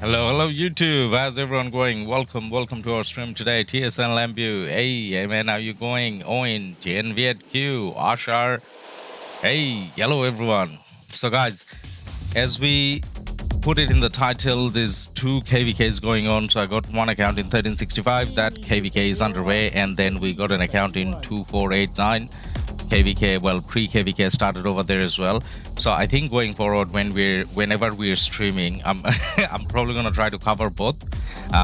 Hello YouTube. How's everyone going? Welcome to our stream today. TSN Lambu. Hey man, how you going? Owen, Viet Q, Ashar. Hey, hello everyone. So guys, as we put it in the title, there's two KvKs going on. So I got one account in 1365. That KvK is underway, and then we got an account in 2489. KvK, well, pre-KvK started over there as well. So I think going forward, whenever we're streaming, I'm I'm probably gonna try to cover both.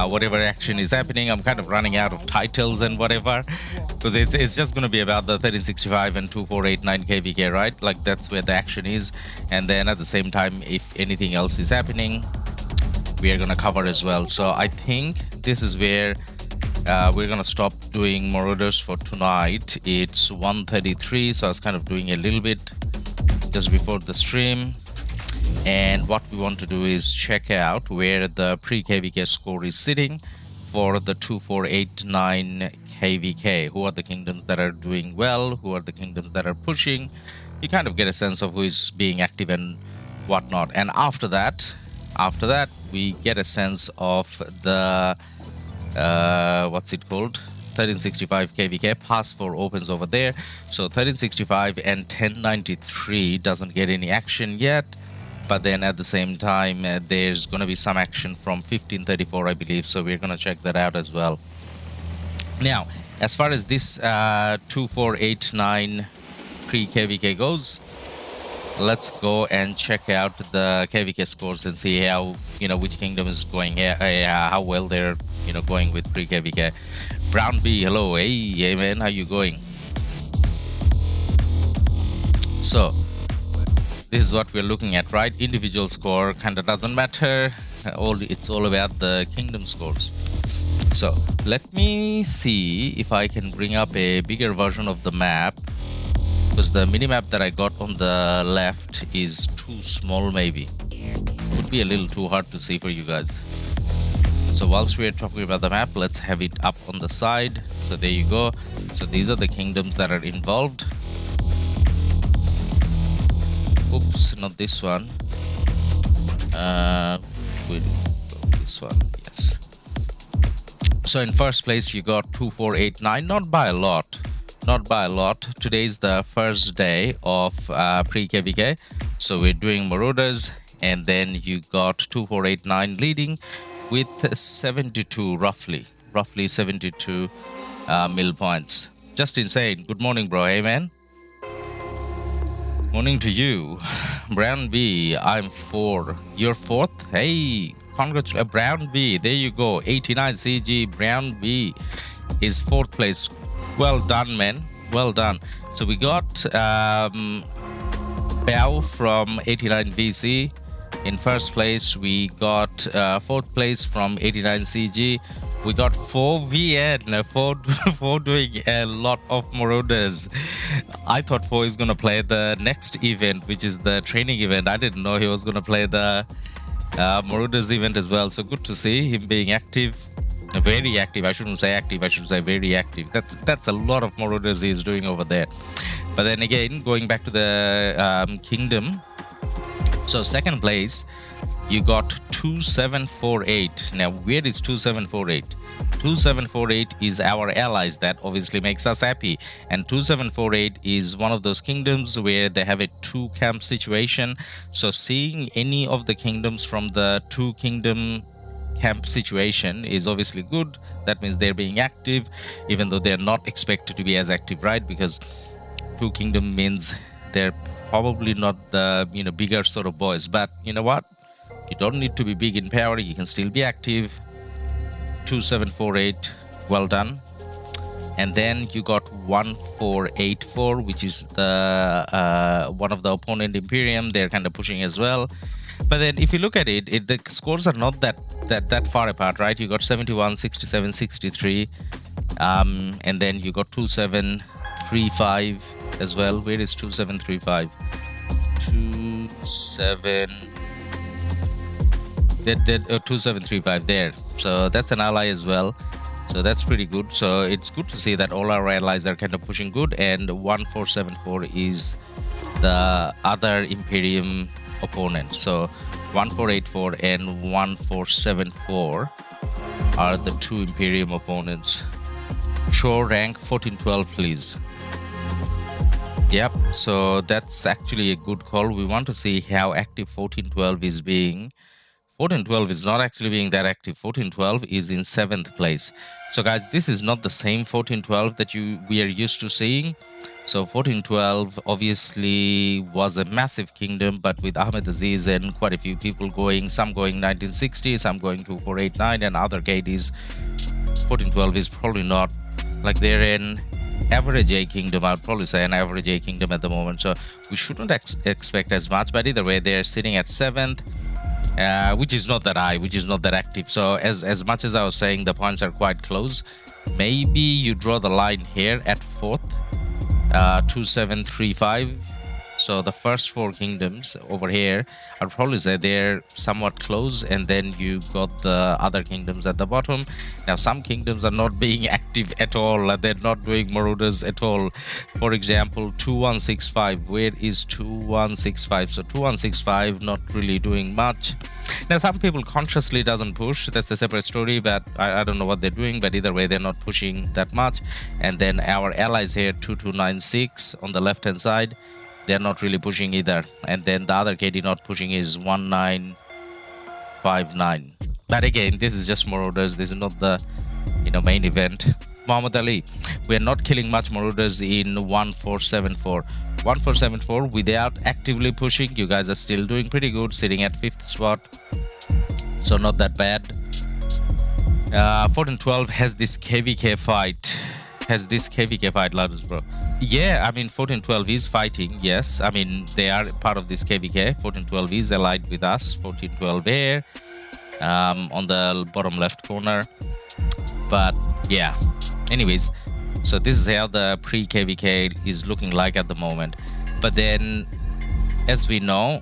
Whatever action is happening, I'm kind of running out of titles and whatever, because it's just gonna be about the 1365 and 2489 KvK, right? Like that's where the action is, and then at the same time, if anything else is happening, we are gonna cover as well. So I think this is where we're gonna stop doing Marauders for tonight. It's 1:33, so I was kind of doing a little bit just before the stream, and what we want to do is check out where the pre-KvK score is sitting for the 2489 KvK. Who are the kingdoms that are doing well? Who are the kingdoms that are pushing? You kind of get a sense of who is being active and whatnot, and after that we get a sense of the what's it called, 1365 KvK. Pass 4 opens over there, so 1365 and 1093 doesn't get any action yet, but then at the same time there's going to be some action from 1534, I believe, so we're going to check that out as well. Now, as far as this 2489 pre-KvK goes, let's go and check out the KvK scores and see how, which kingdom is going here, how well they're, going with pre-KvK. Brown B, hello. Hey man, how you going? So this is what we're looking at, right? Individual score kind of doesn't matter. It's all about the kingdom scores. So let me see if I can bring up a bigger version of the map, because the minimap that I got on the left is too small. Maybe would be a little too hard to see for you guys. So whilst we're talking about the map, let's have it up on the side. So there you go. So these are the kingdoms that are involved. Oops, not this one. This one, yes. So in first place you got 2489, not by a lot. Today is the first day of pre-KvK, so we're doing Marauders, and then you got 2489 leading with 72, roughly 72 mil points. Just insane. Good morning, bro. Hey man, morning to you. Brown B, I'm 4, you're 4th. Hey, congratulations, Brown B, there you go. 89 CG. Brown B is 4th place. Well done, man. Well done. So we got Bao from 89 VC in first place. We got 4th place from 89 CG. We got 4VN, 4 doing a lot of Marauders. I thought 4 is going to play the next event, which is the training event. I didn't know he was going to play the Marauders event as well. So good to see him being active. Very active. I shouldn't say active, I should say very active. That's a lot of Marauders he's doing over there. But then again, going back to the kingdom, so second place you got 2748. Now where is 2748? 2748 is our allies. That obviously makes us happy, and 2748 is one of those kingdoms where they have a 2 camp situation. So seeing any of the kingdoms from the 2 kingdom camp situation is obviously good. That means they're being active, even though they're not expected to be as active, right? Because 2 kingdom means they're probably not the bigger sort of boys. But you know what, you don't need to be big in power, you can still be active. 2748, well done. And then you got 1484, which is the one of the opponent Imperium. They're kind of pushing as well. But then if you look at it, the scores are not that far apart, right? You got 71, 67, 63, and then you got 2735 as well. Where is 2735? 2735 there. So that's an ally as well. So that's pretty good. So it's good to see that all our allies are kind of pushing good. And 1474 is the other Imperium opponent. So 1484 and 1474 are the two Imperium opponents. Show rank 1412, please. Yep, so that's actually a good call. We want to see how active 1412 is being. 1412 is not actually being that active. 1412 is in 7th place. So guys, this is not the same 1412 that we are used to seeing. So 1412 obviously was a massive kingdom, but with Ahmed Aziz and quite a few people going, some going 1960, some going 2489 and other KDs, 1412 is probably not, like, they're an average A kingdom. I'd probably say an average A kingdom at the moment. So we shouldn't expect as much, but either way, they're sitting at 7th. Which is not that high, which is not that active. So as much as I was saying the points are quite close, maybe you draw the line here at 4th, 2735. So the first 4 kingdoms over here, I'd probably say they're somewhat close, and then you got the other kingdoms at the bottom. Now some kingdoms are not being active at all, they're not doing marauders at all. For example, 2165, where is 2165? So 2165 not really doing much. Now some people consciously doesn't push, that's a separate story, but I don't know what they're doing, but either way they're not pushing that much. And then our allies here, 2296 on the left hand side, they're not really pushing either. And then the other KD not pushing is 1959. But again, this is just marauders, this is not the main event. Muhammad Ali, we are not killing much marauders in 1474. 1474 without actively pushing, you guys are still doing pretty good, sitting at 5th spot, so not that bad. 1412 has this KvK fight. Ladus, bro. Yeah, I mean 1412 is fighting, yes. I mean they are part of this KvK. 1412 is allied with us. 1412 there, on the bottom left corner. But yeah, anyways, so this is how the pre KvK is looking like at the moment. But then, as we know,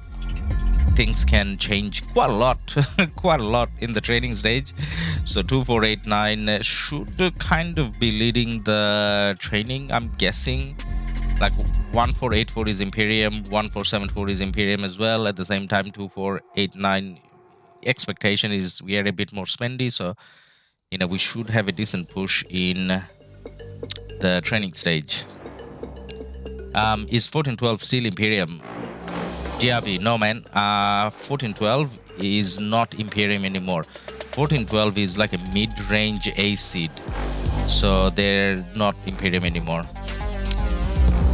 things can change quite a lot quite a lot in the training stage. So 2489 should kind of be leading the training, I'm guessing. Like 1484 is Imperium, 1474 is Imperium as well. At the same time, 2489 expectation is we are a bit more spendy, so we should have a decent push in the training stage. Is 1412 still Imperium? GRB, no man. 1412 is not Imperium anymore. 1412 is like a mid-range A seed, so they're not Imperium anymore.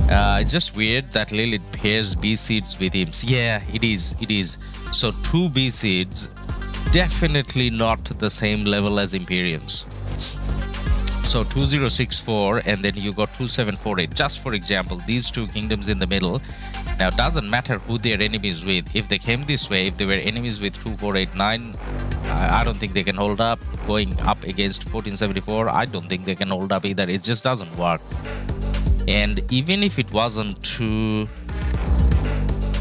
It's just weird that Lilith pairs B seeds with imps. Yeah, it is. So 2 B seeds, definitely not the same level as Imperiums. So 2064 and then you got 2748. Just for example, these 2 kingdoms in the middle. Now, it doesn't matter who they're enemies with. If they came this way, if they were enemies with 2489, I don't think they can hold up. Going up against 1474, I don't think they can hold up either. It just doesn't work. And even if it wasn't 2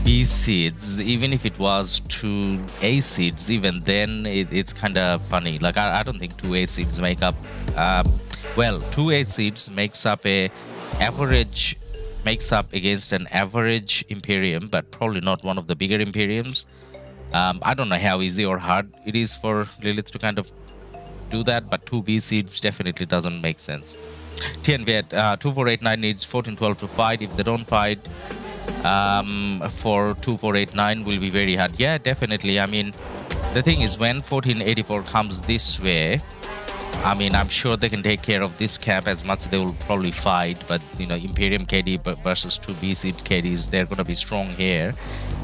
B seeds, even if it was 2 A seeds, even then it's kind of funny. Like I don't think 2 A seeds make up. Well, 2 A seeds makes up against an average Imperium, but probably not one of the bigger Imperiums. I don't know how easy or hard it is for Lilith to kind of do that, but 2 B seeds definitely doesn't make sense. TNVet, 2489 needs 1412 to fight. If they don't fight, for 2489 will be very hard. Yeah, definitely. I mean, the thing is, when 1484 comes this way, I mean, I'm sure they can take care of this camp as much as they will probably fight, but Imperium KD versus 2 B seed KDs, they're going to be strong here.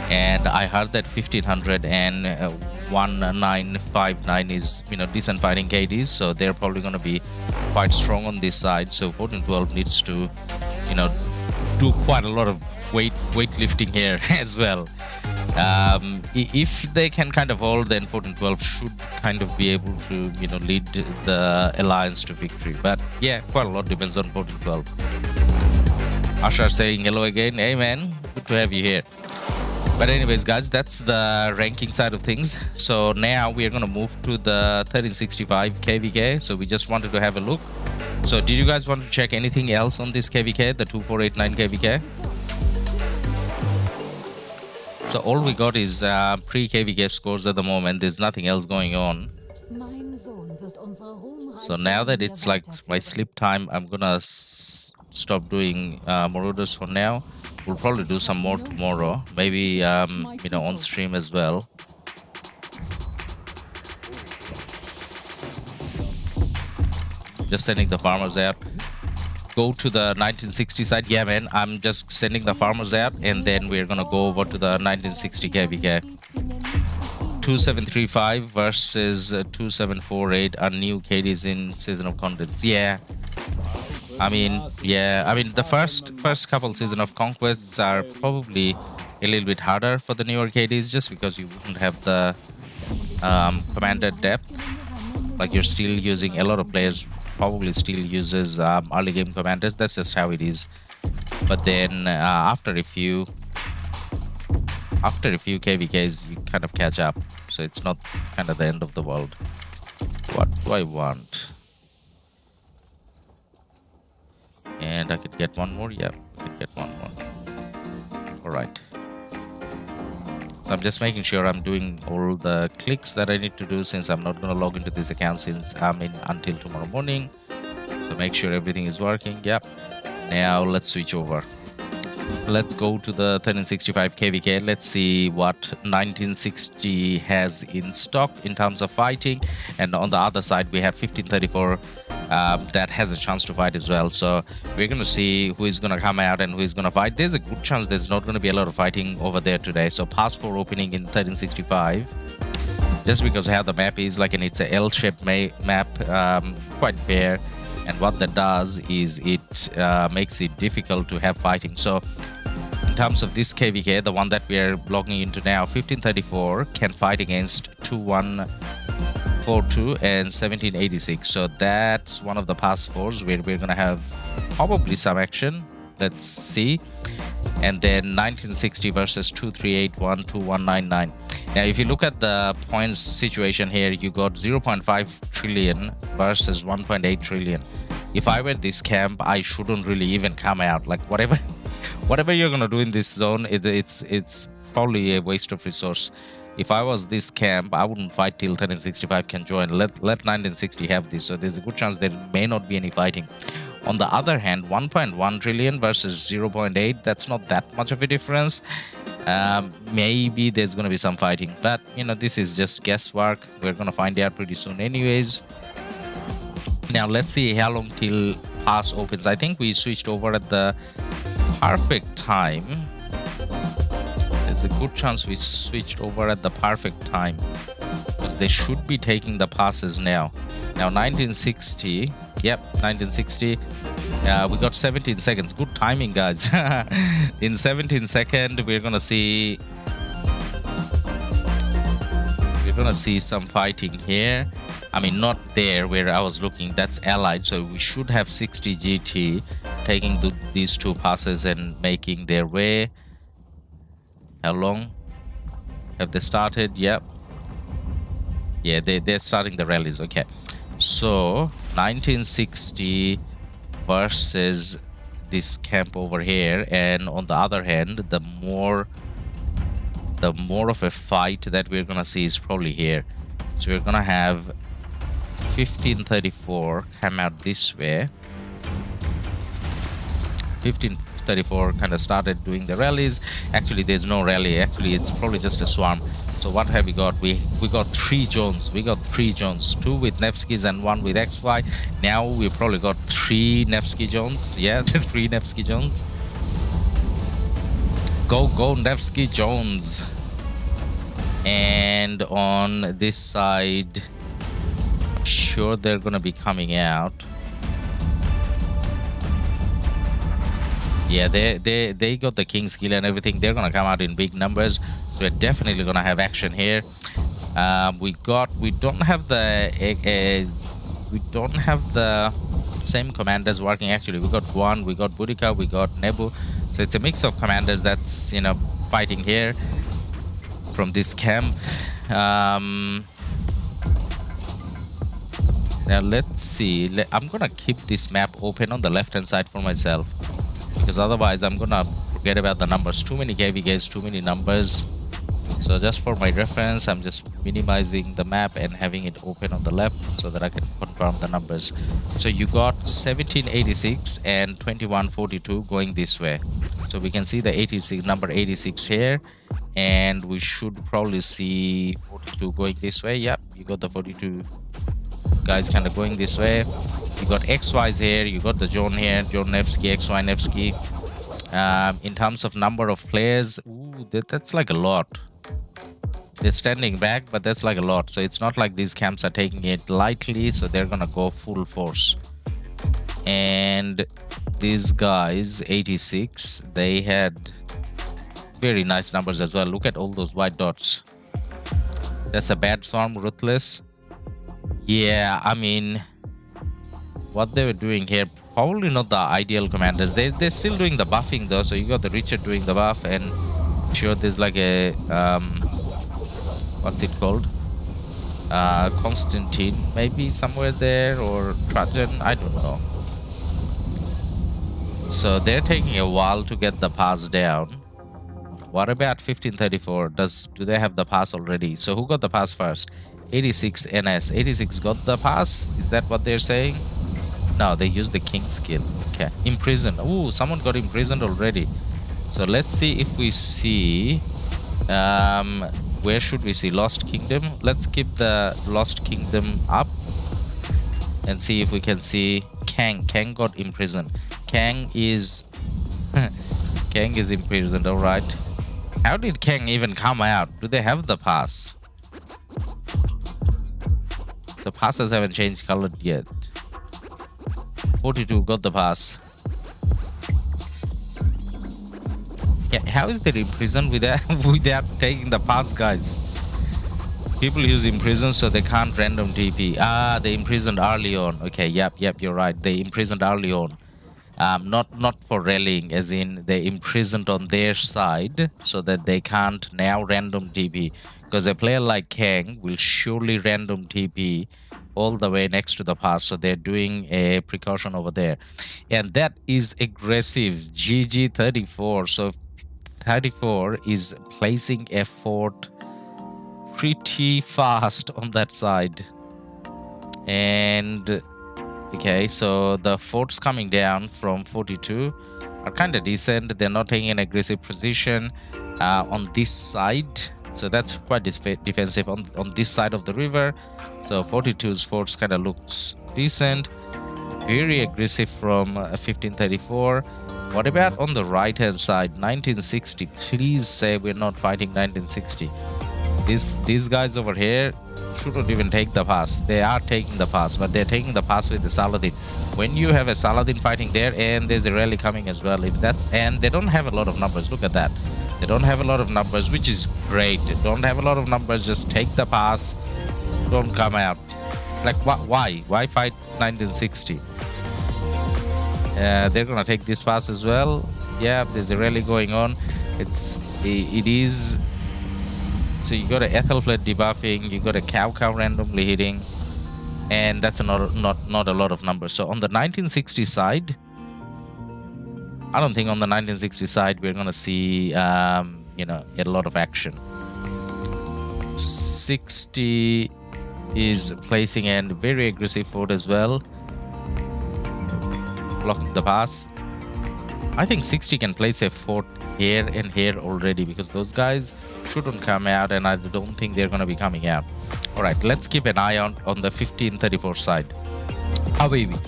And I heard that 1500 and 1959 is decent fighting KDs, so they're probably going to be quite strong on this side. So 1412 needs to do quite a lot of weightlifting here as well. If they can kind of hold, then 1412 should kind of be able to lead the alliance to victory. But yeah, quite a lot depends on 1412. Ashar saying hello again. Hey man, good to have you here. But anyways guys, that's the ranking side of things. So now we are going to move to the 1365 KvK. So we just wanted to have a look. So did you guys want to check anything else on this KvK, the 2489 KvK? So all we got is pre KvK scores at the moment. There's nothing else going on. So now that it's like my sleep time, I'm gonna stop doing Marauders for now. We'll probably do some more tomorrow, maybe you know, on stream as well. Just sending the farmers out. Go to the 1960 side. Yeah, man, I'm just sending the farmers out, and then we're gonna go over to the 1960 KvK. 2735 versus 2748 are new KDs in Season of Conquests. Yeah, I mean, the first couple Season of Conquests are probably a little bit harder for the newer KDs, just because you wouldn't have the commander depth. Like, you're still using, a lot of players probably still uses early game commanders. That's just how it is. But then after a few KvKs, you kind of catch up, so it's not kind of the end of the world. What do I want? And I could get one more. Yeah, I could get one more. All right. So I'm just making sure I'm doing all the clicks that I need to do, since I'm not going to log into this account since I'm in until tomorrow morning. So make sure everything is working. Yep. Now let's switch over. Let's go to the 1365 KvK. Let's see what 1960 has in stock in terms of fighting. And on the other side, we have 1534 that has a chance to fight as well. So we're going to see who is going to come out and who is going to fight. There's a good chance there's not going to be a lot of fighting over there today. So Pass 4 opening in 1365. Just because how the map is, like, and it's a L-shaped map, quite fair. And what that does is it makes it difficult to have fighting. So in terms of this KvK, the one that we are logging into now, 1534 can fight against 2142 and 1786. So that's one of the Pass 4s where we're going to have probably some action. Let's see. And then 1960 versus 2381, 2199. Now, if you look at the points situation here, you got 0.5 trillion versus 1.8 trillion. If I were this camp, I shouldn't really even come out. Like, whatever you're gonna do in this zone, it's probably a waste of resource. If I was this camp, I wouldn't fight till 1365 can join. Let 1960 have this. So there's a good chance there may not be any fighting. On the other hand, 1.1 trillion versus 0.8, that's not that much of a difference. Maybe there's going to be some fighting, but you know, this is just guesswork. We're going to find out pretty soon anyways. Now let's see how long till Pass opens. I think we switched over at the perfect time. There's a good chance we switched over at the perfect time, because they should be taking the passes now. Now 1960, yep, 1960. We got 17 seconds. Good timing, guys. In 17 seconds, we're gonna see some fighting here. I mean, not there where I was looking. That's allied, so we should have 60 GT taking these two passes and making their way. How long have they started? Yep. Yeah, they're starting the rallies. Okay. So 1960 versus this camp over here, and on the other hand, the more of a fight that we're gonna see is probably here. So we're gonna have 1534 come out this way. 1534 kind of started doing the rallies. Actually, there's no rally. Actually, it's probably just a swarm. So what have we got? We got 3 zones. We got 3 zones, 2 with Nevskys and 1 with XY. Now we probably got 3 Nevsky zones. Yeah, 3 Nevsky zones. Go Nevsky zones. And on this side, I'm sure they're gonna be coming out. Yeah, they got the King's Kill and everything. They're gonna come out in big numbers. So we're definitely gonna have action here. We don't have the same commanders working. Actually, we got Guan, we got Boudica, we got Nebu. So it's a mix of commanders that's, you know, fighting here from this camp. Now let's see. I'm gonna keep this map open on the left hand side for myself, because otherwise I'm gonna forget about the numbers. Too many KvKs, too many numbers. So just for my reference, I'm just minimizing the map and having it open on the left so that I can confirm the numbers. So you got 1786 and 2142 going this way. So we can see the 86 number 86 here, and we should probably see 42 going this way. Yep, you got the 42 guys kind of going this way. You got XYs here, you got the John here, John Nevsky, XY Nevsky. In terms of number of players, ooh, that's like a lot. They're standing back, but that's like a lot. So it's not like these camps are taking it lightly, so they're gonna go full force. And these guys, 86, they had very nice numbers as well. Look at all those white dots. That's a bad swarm, ruthless. Yeah, I mean, what they were doing here, probably not the ideal commanders. They're still doing the buffing though. So you got the Richard doing the buff, and sure there's like a what's it called? Constantine maybe somewhere there, or Trajan, I don't know. So they're taking a while to get the pass down. What about 1534? Do they have the pass already? So who got the pass first? 86 NS. 86 got the pass? Is that what they're saying? No, they used the king skill. Okay. Imprisoned. Ooh, someone got imprisoned already. So let's see if we see where should we see? Lost Kingdom. Let's keep the Lost Kingdom up and see if we can see Kang. Kang got imprisoned. Kang is Kang is imprisoned. All right. How did Kang even come out? Do they have the pass? The passes haven't changed color yet. 42 got the pass. Yeah, how is there imprisoned without taking the pass, guys? People use imprison so they can't random TP. Ah, they imprisoned early on. Okay, yep, you're right. They imprisoned early on. Not for rallying, as in they imprisoned on their side so that they can't now random TP. Because a player like Kang will surely random TP all the way next to the pass. So they're doing a precaution over there. And that is aggressive. GG 34. So 34 is placing a fort pretty fast on that side. And okay, so the forts coming down from 42 are kind of decent. They're not taking an aggressive position on this side, so that's quite defensive on this side of the river. So 42's forts kind of looks decent. Very aggressive from 1534. What about on the right hand side? 1960. Please say we're not fighting 1960. These guys over here shouldn't even take the pass. They are taking the pass, but they're taking the pass with the Saladin. When you have a Saladin fighting there, and there's a rally coming as well, and they don't have a lot of numbers. Look at that. They don't have a lot of numbers, which is great. They don't have a lot of numbers. Just take the pass. Don't come out. Like why? Why fight 1960? They're gonna take this pass as well. Yeah, there's a rally going on. It is. So you got a Ethelflaed debuffing, you got a cow randomly hitting, and that's not a lot of numbers. So on the 1960 side, I don't think on the 1960 side we're gonna see a lot of action. 60 is placing a very aggressive fort as well, blocking the pass. I think 60 can place a fort here and here already, because those guys shouldn't come out, and I don't think they're going to be coming out. All right, let's keep an eye on the 1534 side. Habibi.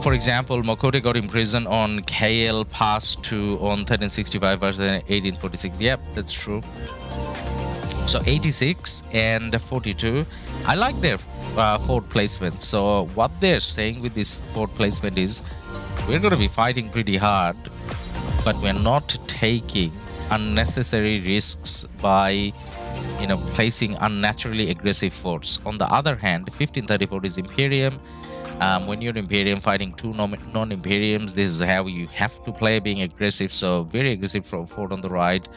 For example, Mokote got imprisoned on KL Pass 2 on 1365 versus 1846. Yep, that's true. So 86 and 42. I like their fort placement. So what they're saying with this fort placement is, we're going to be fighting pretty hard, but we're not taking unnecessary risks by placing unnaturally aggressive forts. On the other hand, 1534 is Imperium. When you're Imperium fighting two non-Imperiums, this is how you have to play, being aggressive. So very aggressive fort on the right,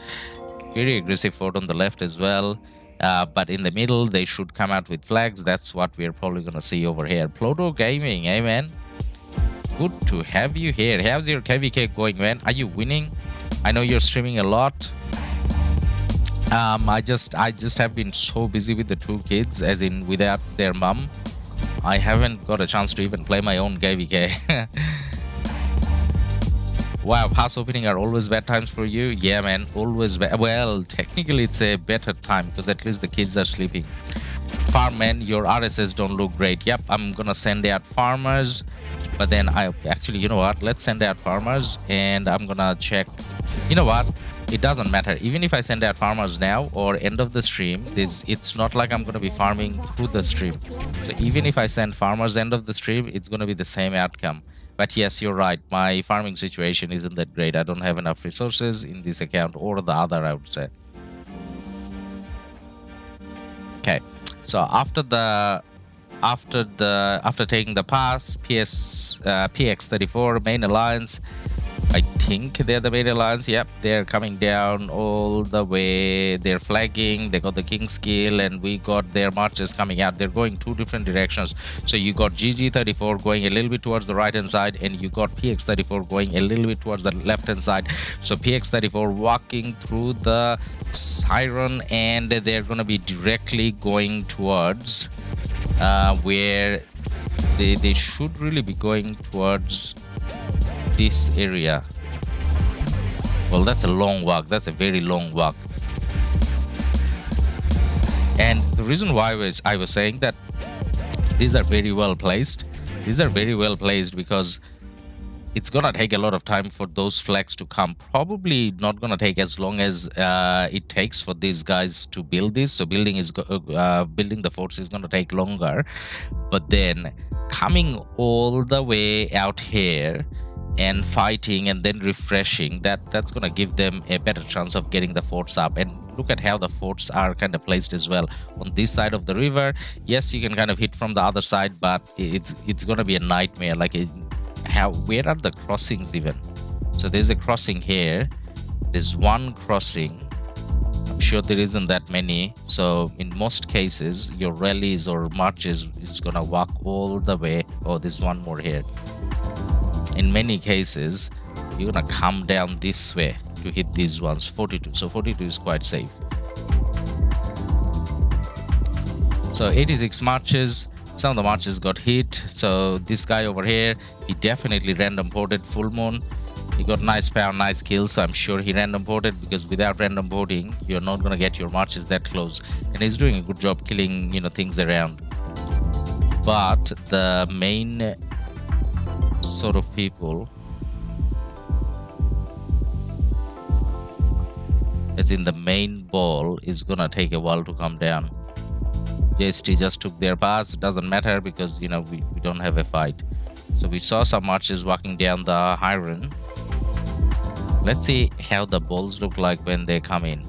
very aggressive fort on the left as well. But in the middle, they should come out with flags. That's what we're probably going to see over here. Pluto Gaming, hey man. Good to have you here. How's your KvK going, man? Are you winning? I know you're streaming a lot. I just have been so busy with the two kids, as in without their mum. I haven't got a chance to even play my own KvK. Wow, pass opening are always bad times for you? Yeah, man, always bad. Well, technically it's a better time because at least the kids are sleeping. Farmman, your RSS don't look great. Yep, I'm gonna send out farmers, but then I actually, you know what? Let's send out farmers, and I'm gonna check. You know what? It doesn't matter. Even if I send out farmers now or end of the stream, it's not like I'm gonna be farming through the stream. So even if I send farmers end of the stream, it's gonna be the same outcome. But yes, you're right. My farming situation isn't that great. I don't have enough resources in this account or the other, I would say. Okay, so after taking the pass, PX34 main alliance. I think they're the main alliance. Yep, they're coming down all the way. They're flagging. They got the King's Kill, and we got their marches coming out. They're going two different directions. So you got GG34 going a little bit towards the right hand side, and you got PX34 going a little bit towards the left hand side. So PX34 walking through the siren, and they're gonna be directly going towards where they should really be going towards this area. Well, that's a long walk. That's a very long walk. And the reason why I was saying that these are very well placed. These are very well placed because it's gonna take a lot of time for those flags to come. Probably not gonna take as long as it takes for these guys to build this. So building the forts is gonna take longer. But then coming all the way out here and fighting and then refreshing, that's gonna give them a better chance of getting the forts up. And look at how the forts are kind of placed as well on this side of the river. Yes, you can kind of hit from the other side, but it's gonna be a nightmare. Like, where are the crossings even? So there's a crossing here, there's one crossing. I'm sure there isn't that many. So in most cases, your rallies or marches is gonna walk all the way. Oh, there's one more here. In many cases, you're gonna come down this way to hit these ones. 42. So 42 is quite safe. So 86 marches. Some of the marches got hit. So this guy over here, he definitely random ported full moon. He got nice power, nice kills. So I'm sure he random ported, because without random porting, you're not gonna get your marches that close. And he's doing a good job killing, things around. But the main sort of people, as in the main ball, is gonna take a while to come down. JST just took their pass. It doesn't matter because we don't have a fight. So we saw some marches walking down the Hiron. Let's see how the balls look like when they come in.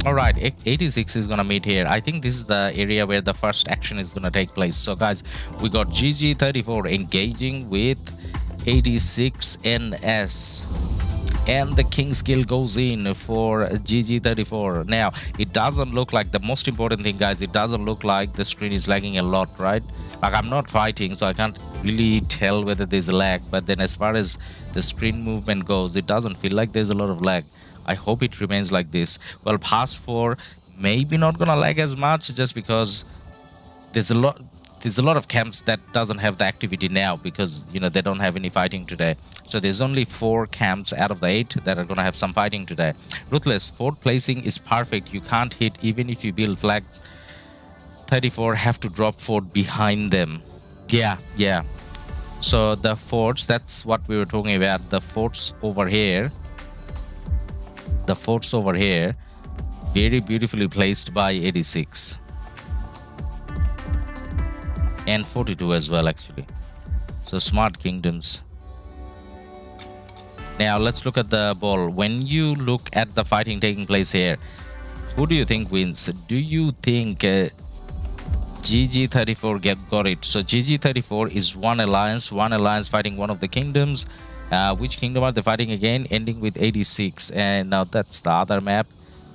Alright, 86 is gonna meet here. I think this is the area where the first action is gonna take place. So guys, we got GG34 engaging with 86 NS. And the King's Kill goes in for GG34. Now, it doesn't look like, the most important thing, guys, it doesn't look like the screen is lagging a lot, right? Like, I'm not fighting, so I can't really tell whether there's a lag. But then as far as the screen movement goes, it doesn't feel like there's a lot of lag. I hope it remains like this. Well, pass 4 maybe not gonna lag as much, just because there's a lot of camps that doesn't have the activity now, because they don't have any fighting today. So there's only 4 camps out of the 8 that are gonna have some fighting today. Ruthless, fort placing is perfect. You can't hit even if you build flags. 34 have to drop fort behind them. Yeah. So the forts, that's what we were talking about. The forts over here, very beautifully placed by 86. And 42 as well, actually. So smart kingdoms. Now let's look at the ball. When you look at the fighting taking place here, who do you think wins? Do you think GG34 got it? So GG34 is one alliance fighting one of the kingdoms. Which kingdom are they fighting again? Ending with 86. And now that's the other map,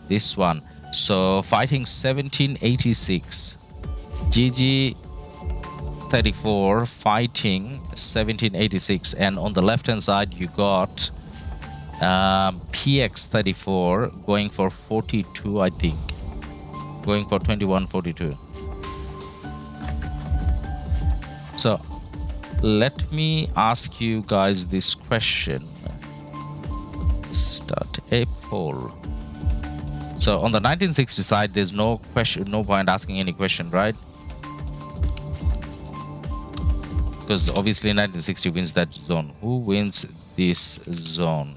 this one. So fighting 1786. GG34 fighting 1786. And on the left hand side, you got PX34 going for 42, I think. Going for 2142. So let me ask you guys this question. Start a poll. So on the 1960 side, there's no question, no point asking any question, right? Because obviously 1960 wins that zone. Who wins this zone?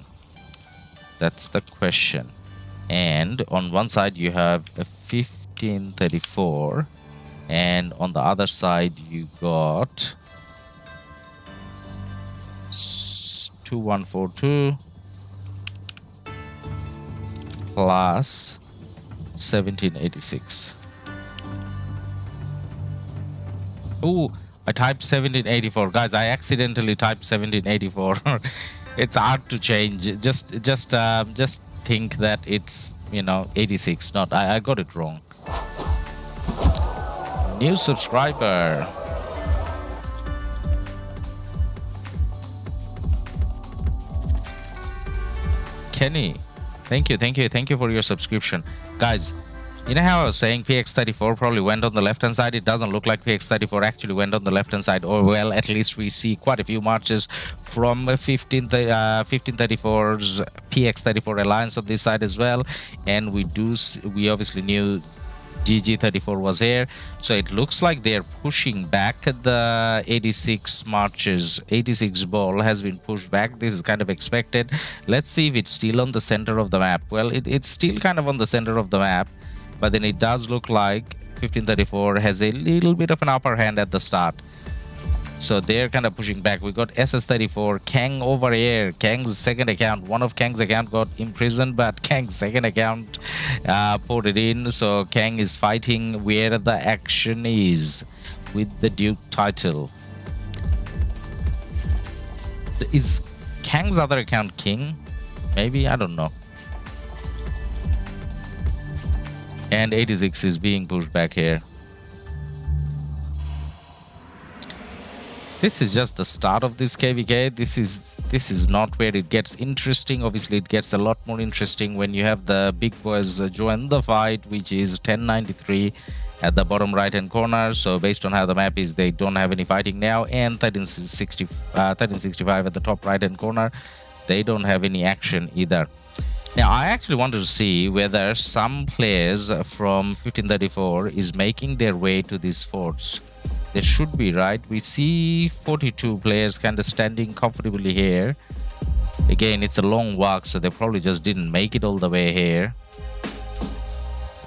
That's the question. And on one side you have a 1534, and on the other side you got 2142 plus 1786. Oh, I typed 1784, guys. I accidentally typed 1784. It's hard to change. Just think that it's 86. Not, I got it wrong. New subscriber. Kenny, thank you for your subscription, guys. You know how I was saying PX34 probably went on the left-hand side? It doesn't look like PX34 actually went on the left-hand side. Or, well, at least we see quite a few marches from 1534's PX34 alliance on this side as well. And we obviously knew GG34 was here. So it looks like they're pushing back the 86 marches. 86 ball has been pushed back. This is kind of expected. Let's see if it's still on the center of the map. Well, it's still kind of on the center of the map. But then it does look like 1534 has a little bit of an upper hand at the start. So they're kind of pushing back. We got SS34, Kang over here. Kang's second account. One of Kang's account got imprisoned, but Kang's second account ported in. So Kang is fighting where the action is with the Duke title. Is Kang's other account King? Maybe, I don't know. And 86 is being pushed back here. This is just the start of this KvK. This is not where it gets interesting. Obviously, it gets a lot more interesting when you have the big boys join the fight, which is 1093 at the bottom right-hand corner. So based on how the map is, they don't have any fighting now. And 1365 at the top right-hand corner, they don't have any action either. Now, I actually wanted to see whether some players from 1534 is making their way to these forts. They should be, right? We see 42 players kind of standing comfortably here. Again, it's a long walk, so they probably just didn't make it all the way here.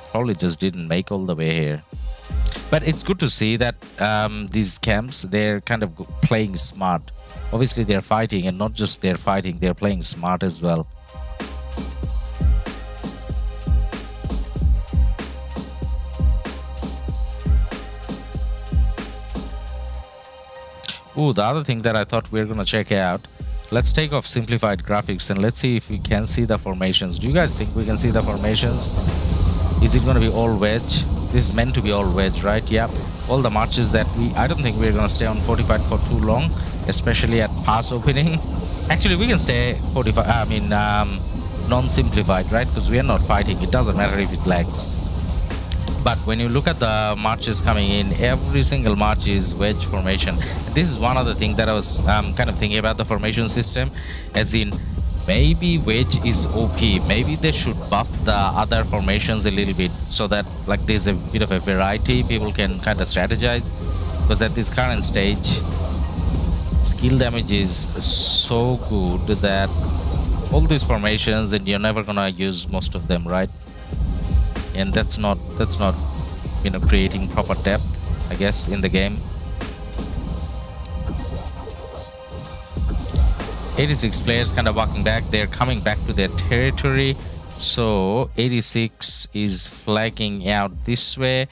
Probably just didn't make all the way here. But it's good to see that these camps, they're kind of playing smart. Obviously, they're fighting, and not just they're fighting, they're playing smart as well. Oh, the other thing that I thought we were going to check out, let's take off simplified graphics and let's see if we can see the formations. Do you guys think we can see the formations? Is it going to be all wedge? This is meant to be all wedge, right? Yep. All the marches that I don't think we're going to stay on fortified for too long, especially at pass opening. Actually, we can stay non-simplified, right? Because we are not fighting. It doesn't matter if it lags. But when you look at the marches coming in, every single march is wedge formation. This is one other thing that I was kind of thinking about the formation system, as in maybe wedge is OP. Maybe they should buff the other formations a little bit so that like there's a bit of a variety. People can kind of strategize, because at this current stage, skill damage is so good that all these formations, and you're never gonna use most of them, right? And that's not creating proper depth, I guess, in the game. 86 players kind of walking back. They're coming back to their territory. So 86 is flagging out this way,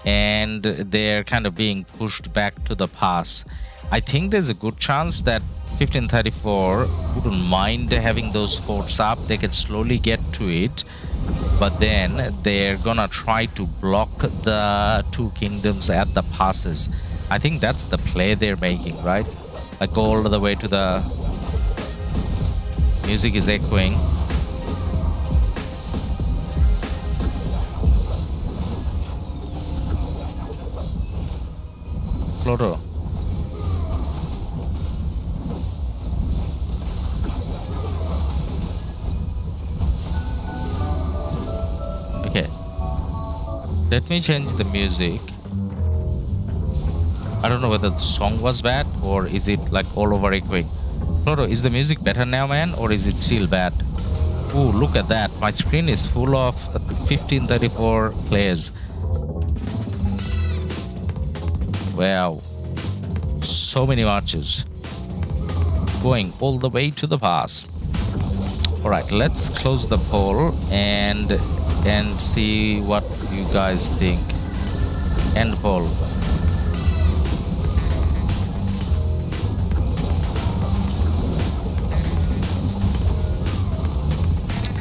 and they're kind of being pushed back to the pass. I think there's a good chance that 1534 wouldn't mind having those forts up. They can slowly get to it. But then they're gonna try to block the two kingdoms at the passes. I think that's the play they're making, right? Like go all the way to the Music is echoing. Pluto. Okay. Let me change the music. I don't know whether the song was bad or is it like all over echoing. Pluto, is the music better now, man, or is it still bad? Ooh, look at that. My screen is full of 1534 players. Wow. So many matches. Going all the way to the pass. Alright, let's close the poll and see what you guys think. End poll.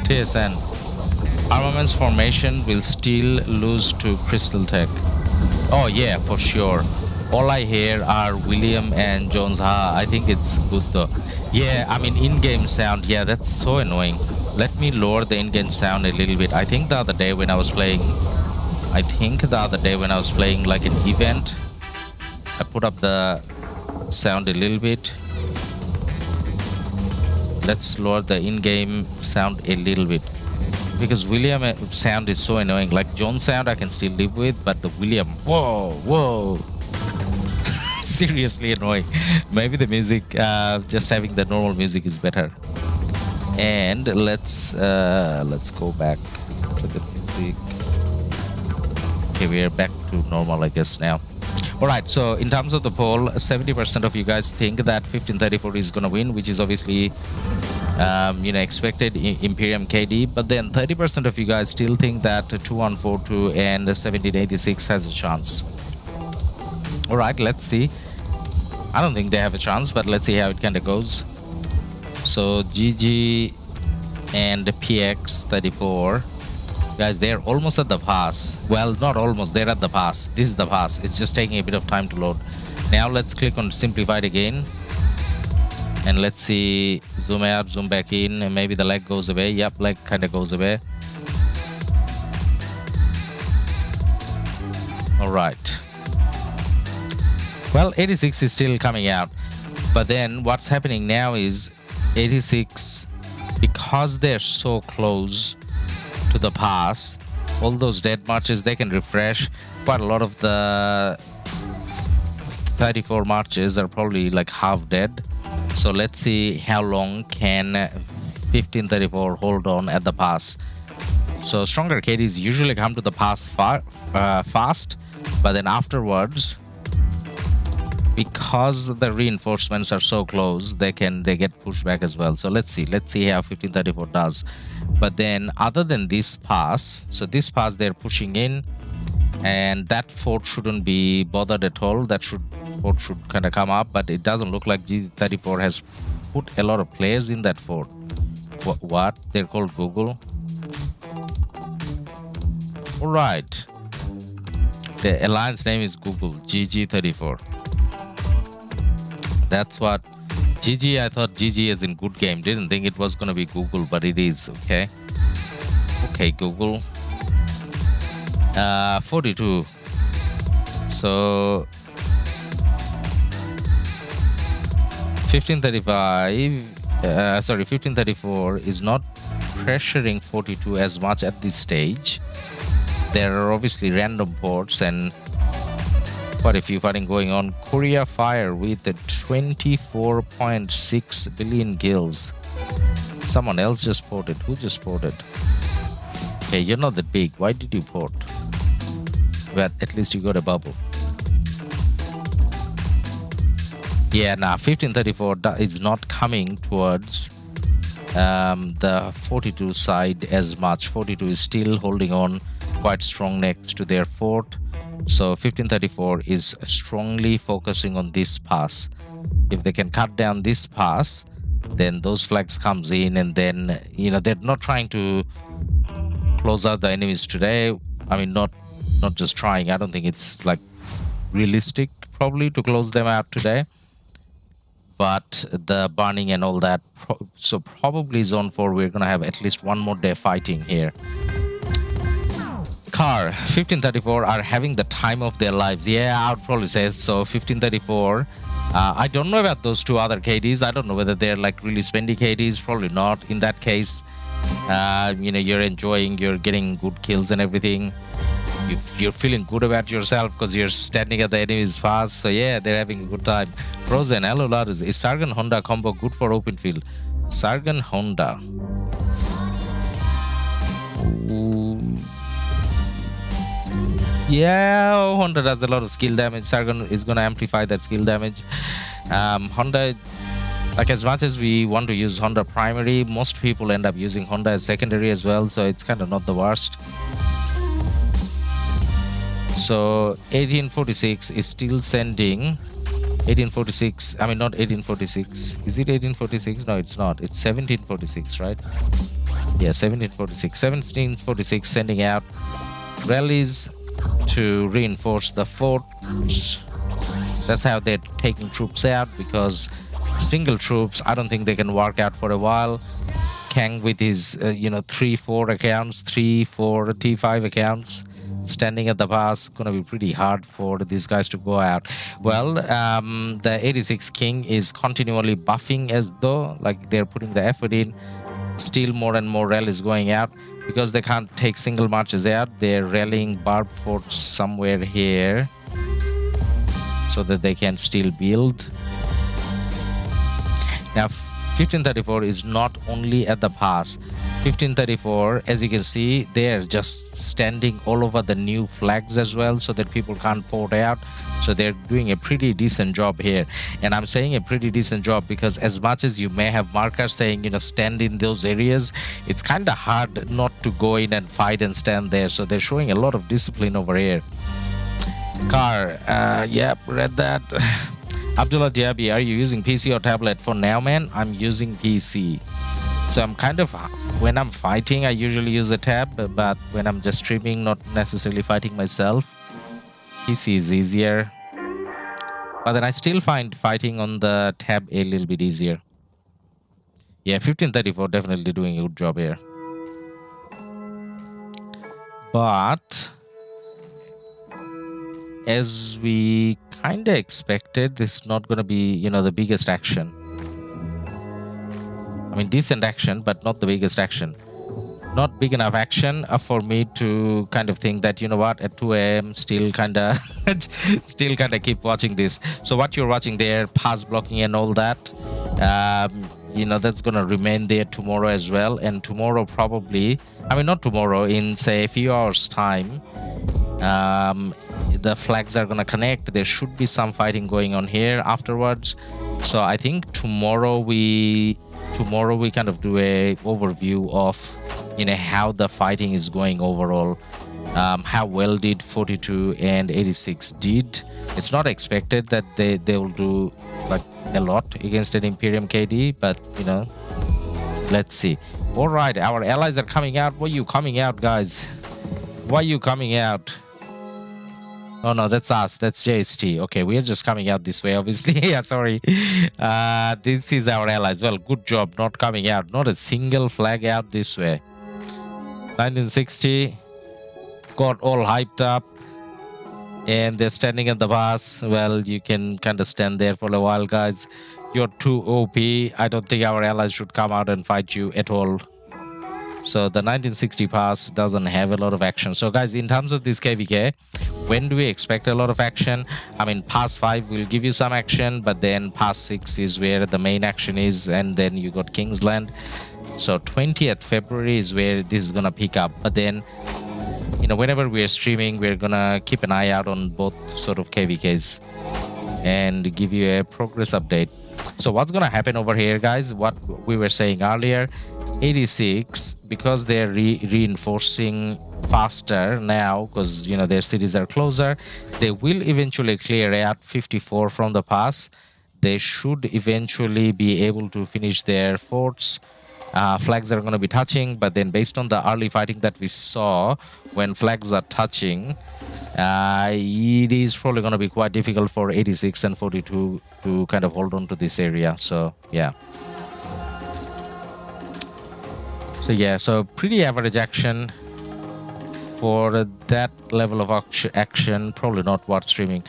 TSN. Armaments formation will still lose to Crystal Tech. Oh yeah, for sure. All I hear are William and Jones. I think it's good though. Yeah, I mean in-game sound. Yeah, that's so annoying. Let me lower the in-game sound a little bit. I think the other day when I was playing like an event, I put up the sound a little bit. Let's lower the in-game sound a little bit, because William sound is so annoying. Like Jones sound I can still live with, but the William, whoa seriously annoying. Maybe the music, just having the normal music is better. And let's go back to the music. Okay, we are back to normal, I guess, now. Alright, so in terms of the poll, 70% of you guys think that 1534 is gonna win, which is obviously expected Imperium KD, but then 30% of you guys still think that 2142 and 1786 has a chance. Alright, let's see. I don't think they have a chance, but let's see how it kind of goes. So GG and PX34, guys, they're almost at the pass. Well, not almost, they're at the pass. This is the pass. It's just taking a bit of time to load. Now let's click on simplified again, and let's see, zoom out, zoom back in, and maybe the lag goes away. Yep, lag kind of goes away. All right. Well, 86 is still coming out, but then what's happening now is 86, because they're so close to the pass, all those dead marches, they can refresh. Quite a lot of the 34 marches are probably like half dead. So let's see how long can 1534 hold on at the pass. So stronger KDs usually come to the pass fast, but then afterwards, because the reinforcements are so close, they get pushed back as well. So let's see how 1534 does. But then other than this pass, so this pass they're pushing in, and that fort shouldn't be bothered at all. That fort should kind of come up, but it doesn't look like G34 has put a lot of players in that fort. What? They're called Google. All right. The alliance name is Google, GG34. That's what GG. I thought GG as in good game. Didn't think it was gonna be Google, but it is. Okay. Okay, Google. 42. So 1534 is not pressuring 42 as much at this stage. There are obviously random ports and quite a few fighting going on. Korea Fire with the 24.6 billion kills. Someone else just ported. Who just ported? Okay, you're not that big. Why did you port? But at least you got a bubble. Yeah, nah, 1534 is not coming towards the 42 side as much. 42 is still holding on quite strong next to their fort. So 1534 is strongly focusing on this pass. If they can cut down this pass, then those flags comes in, and then they're not trying to close out the enemies today. I mean, not just trying. I don't think it's like realistic probably to close them out today. but the burning and all that. So probably zone 4, we're gonna have at least one more day fighting here. Car 1534 are having the time of their lives. Yeah, I would probably say so. 1534. I don't know about those two other KDs. I don't know whether they're like really spendy KDs. Probably not. In that case, you know, you're enjoying, you're getting good kills and everything. You're feeling good about yourself because you're standing at the enemy's pass. So yeah, they're having a good time. Frozen, hello Ladus. Is Sargon Honda combo good for open field? Sargon Honda. Ooh. Yeah, Honda does a lot of skill damage. Sargon is going to amplify that skill damage. Honda, like as much as we want to use Honda primary, most people end up using Honda as secondary as well, so it's kind of not the worst. So 1846 is still sending 1846. I mean, not 1846. Is it 1846? No, it's not. It's 1746, right? Yeah, 1746. 1746 sending out rallies to reinforce the forts. That's how they're taking troops out, because single troops, I don't think they can work out for a while. Kang with his, 3-4 accounts, 3-4 T5 accounts, standing at the pass, gonna be pretty hard for these guys to go out. Well, the 86 King is continually buffing as though, like they're putting the effort in. Still more and more rallies going out. Because they can't take single marches out, they're rallying barb forts somewhere here so that they can still build. Now 1534 is not only at the pass. 1534, as you can see, they're just standing all over the new flags as well, so that people can't port out. So they're doing a pretty decent job here. And I'm saying a pretty decent job because as much as you may have markers saying, stand in those areas, it's kind of hard not to go in and fight and stand there. So they're showing a lot of discipline over here. Car, yep, read that. Abdullah Diaby, are you using PC or tablet? For now, man, I'm using PC. So I'm kind of, when I'm fighting, I usually use a tab, but when I'm just streaming, not necessarily fighting myself, PC is easier. But then I still find fighting on the tab a little bit easier. Yeah, 1534 definitely doing a good job here. But as we kind of expected, this is not going to be, the biggest action. I mean, decent action, but not the biggest action. Not big enough action for me to kind of think that, at 2 a.m. still kind of keep watching this. So what you're watching there, pass blocking and all that, that's going to remain there tomorrow as well. And tomorrow probably, I mean, not tomorrow, in say a few hours time, the flags are going to connect. There should be some fighting going on here afterwards. So I think tomorrow we kind of do a overview of how the fighting is going overall, how well did 42 and 86 did. It's not expected that they will do like a lot against an Imperium KD, but let's see. All right, our allies are coming out. Why are you coming out, guys? Why are you coming out? Oh no, that's us. That's JST. Okay, we are just coming out this way, obviously. Yeah, sorry. This is our allies. Well, good job not coming out. Not a single flag out this way. 1960 got all hyped up and they're standing at the pass. Well, you can kind of stand there for a while, guys. You're too OP. I don't think our allies should come out and fight you at all. So the 1960 pass doesn't have a lot of action. So guys, in terms of this KvK, when do we expect a lot of action? I mean, pass 5 will give you some action, but then pass 6 is where the main action is, and then you got Kingsland. So 20th February is where this is gonna pick up. But then, whenever we're streaming, we're gonna keep an eye out on both sort of KvKs and give you a progress update. So what's gonna happen over here, guys? What we were saying earlier, 86, because they're reinforcing faster now, because their cities are closer, they will eventually clear out 54 from the pass. They should eventually be able to finish their forts. flags are going to be touching, but then based on the early fighting that we saw, when flags are touching, it is probably going to be quite difficult for 86 and 42 to kind of hold on to this area. So yeah. So pretty average action for that level of action. Probably not worth streaming.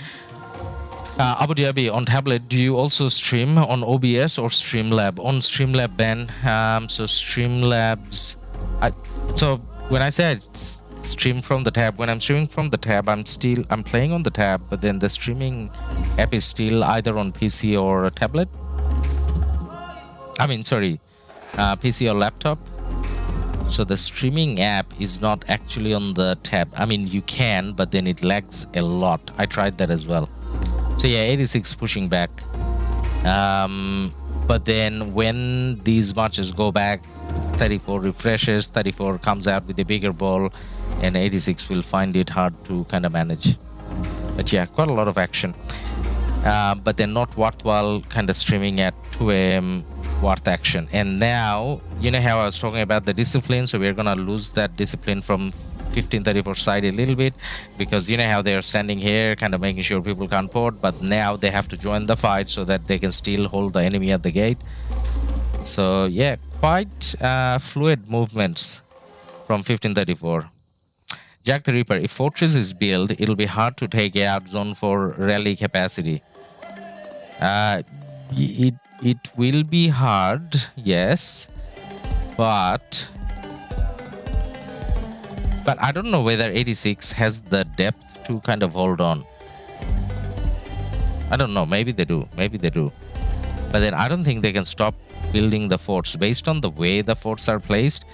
Abu Dhabi, on tablet, do you also stream on OBS or Streamlab? On Streamlab, Ben. So Streamlabs. So when I say stream from the tab, when I'm streaming from the tab, I'm playing on the tab, but then the streaming app is still either on PC or a tablet. I mean, sorry, PC or laptop. So the streaming app is not actually on the tab. I mean, you can, but then it lags a lot. I tried that as well. So yeah, 86 pushing back. But then when these matches go back, 34 refreshes, 34 comes out with a bigger ball, and 86 will find it hard to kind of manage. But yeah, quite a lot of action. But then not worthwhile kind of streaming at 2 AM worth action. And now, you know how I was talking about the discipline, so we're gonna lose that discipline from 1534 side a little bit, because you know how they're standing here kind of making sure people can't port, but now they have to join the fight so that they can still hold the enemy at the gate. So yeah, quite fluid movements from 1534. Jack the Ripper, if Fortress is built, it'll be hard to take out Zone 4 rally capacity. It will be hard, yes, but I don't know whether 86 has the depth to kind of hold on. I don't know, maybe they do, but then I don't think they can stop building the forts. Based on the way the forts are placed,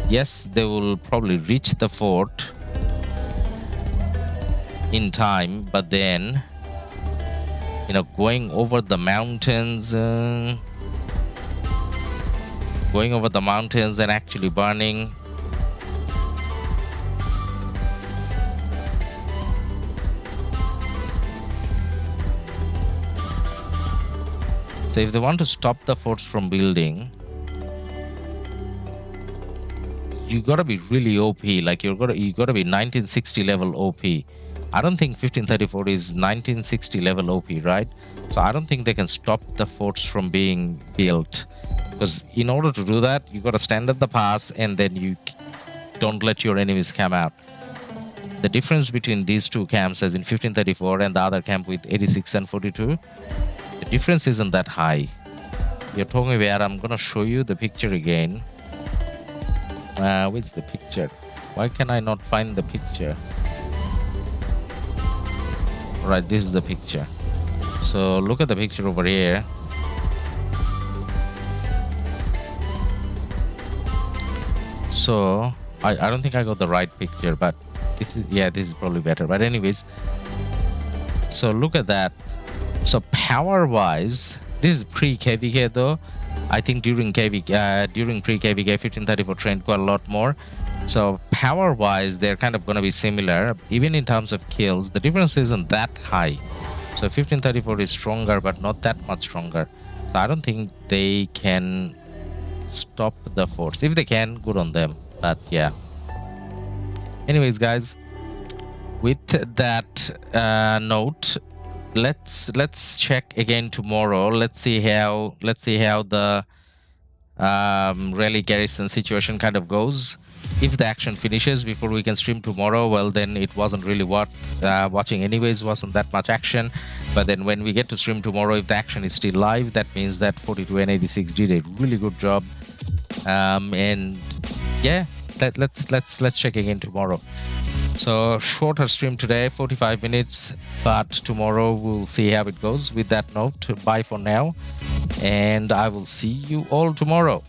yes, they will probably reach the fort in time, but then, you know, going over the mountains and actually burning. So if they want to stop the forts from building, you gotta be really OP. Like you gotta be 1960 level OP. I don't think 1534 is 1960 level OP, right? So I don't think they can stop the forts from being built, because in order to do that, you gotta stand at the pass and then you don't let your enemies come out. The difference between these two camps, as in 1534 and the other camp with 86 and 42, the difference isn't that high. You're talking about, I'm gonna show you the picture again. Where's the picture? Why can I not find the picture? Right, this is the picture. So look at the picture over here. So I don't think I got the right picture, but this is probably better. But anyways, so look at that. So power wise, this is pre KvK though. I think during KvK, during pre KvK, 1534 trained quite a lot more. So power wise, they're kind of going to be similar. Even in terms of kills, the difference isn't that high. So 1534 is stronger, but not that much stronger. So I don't think they can stop the force. If they can, good on them. But yeah. Anyways, guys, with that note, let's check again tomorrow. Let's see how the rally garrison situation kind of goes. If the action finishes before we can stream tomorrow, well, then it wasn't really worth watching anyways. Wasn't that much action. But then when we get to stream tomorrow, if the action is still live, that means that 42 and 86 did a really good job. And yeah, let's check again tomorrow. So shorter stream today, 45 minutes, but tomorrow we'll see how it goes. With that note, bye for now, and I will see you all tomorrow.